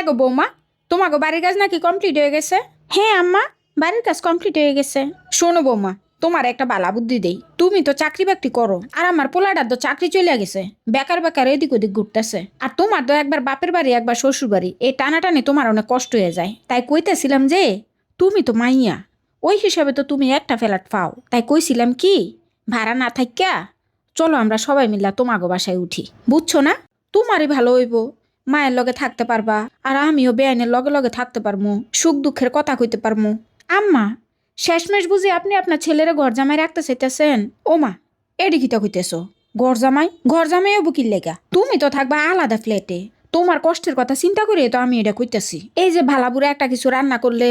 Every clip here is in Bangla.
হ্যাঁ গো বৌমা, তোমাকে বাড়ির কাজ নাকি কমপ্লিট হয়ে গেছে? হ্যাঁ আম্মা, বাড়ির কাজ কমপ্লিট হয়ে গেছে। শোনো বৌমা, তোমার একটা বালা বুদ্ধি দেই। তুমি তো চাকরি বাকরি করো, আর আমার পোলাটার তো চাকরি চলে গেছে, বেকার বেকার এদিক ওদিক ঘুরতেছে। আর তোমার তো একবার বাপের বাড়ি একবার শ্বশুর বাড়ি, এই টানাটানি তোমার অনেক কষ্ট হয়ে যায়। তাই কইতেছিলাম যে তুমি তো মাইয়া, ওই হিসাবে তো তুমি একটা ফ্ল্যাট পাও। তাই কইছিলাম কি, ভাড়া না থাইকা চলো আমরা সবাই মিল্লা তোমাগো বাসায় উঠি, বুঝছো না? তোমারই ভালো হইব, মায়ের লগে থাকতে পারবা, আর আমিও বেআইনের লগে লগে থাকতে পারমু, সুখ দুঃখের কথা কইতে পারমু। আম্মা, শেষমেশ বুঝি আপনি আপনার ছেলেরে ঘর জামাই রাখতে চাইতেছেন? ও মা, এডি কিতা কইতেছ? ঘর জামাই হবো কি লেগা? তুমি তো থাকবা আলাদা ফ্ল্যাটে, তোমার কষ্টের কথা চিন্তা করে তো আমি এটা কইতেছি। এই যে ভালাবুড়ে একটা কিছু রান্না করলে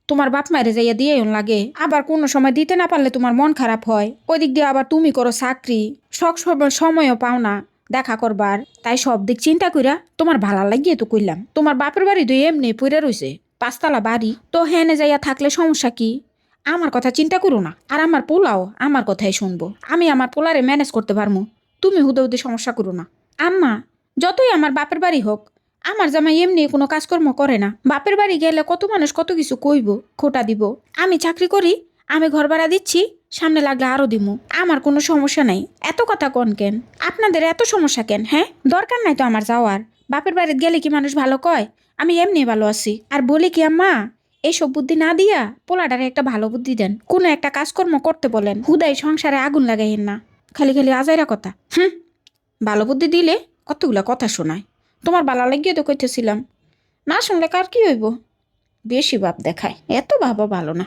তোমার বাপ মায়ের যাইয়া দিয়ে লাগে, আবার কোনো সময় দিতে না পারলে তোমার মন খারাপ হয়। ওই দিক দিয়ে আবার তুমি করো চাকরি, সব সময় সময়ও পাও না দেখা করবার। তাই সব দিক চিন্তা কইরা তোমার ভালা লাগিয়ে তো কইলাম। তোমার বাপের বাড়ি তো এমনি পইরা রইছে, 5 তলা বাড়ি, তো হেনে যাইয়া থাকলে সমস্যা কি? আমার কথা চিন্তা করো না, আর আমার পোলাও আমার কথাই শুনবো। আমি আমার পোলারে ম্যানেজ করতে পারবো, তুমি হুদে হুদে সমস্যা করো না। আম্মা, যতই আমার বাপের বাড়ি হোক, আমার জামাই এমনি কোনো কাজকর্ম করে না। বাপের বাড়ি গেলে কত মানুষ কত কিছু কইব, খোটা দিব। আমি চাকরি করি, আমি ঘর ভাড়া দিচ্ছি, সামনে লাগলে আরো দিমু, আমার কোনো সমস্যা নাই। এত কথা কোন কেন? আপনাদের এত সমস্যা কেন? হ্যাঁ, দরকার নাই তো আমার যাওয়ার। বাপের বাড়িতে গেলে কি মানুষ ভালো কয়? আমি এমনি ভালো আছি। আর বলি কি আম্মা, এইসব বুদ্ধি না দিয়া পোলাটারে একটা ভালো বুদ্ধি দেন, কোনো একটা কাজকর্ম করতে বলেন, হুদাই সংসারে আগুন লাগাইয়েন না। খালি খালি আজাইরা কথা। ভালো বুদ্ধি দিলে কতগুলা কথা শোনায়। তোমার ভালো লাগিয়ে তো কইতেছিলাম, না শুনলে কার কি হইব? বেশি ভাব দেখায়, এত ভাবা ভালো না।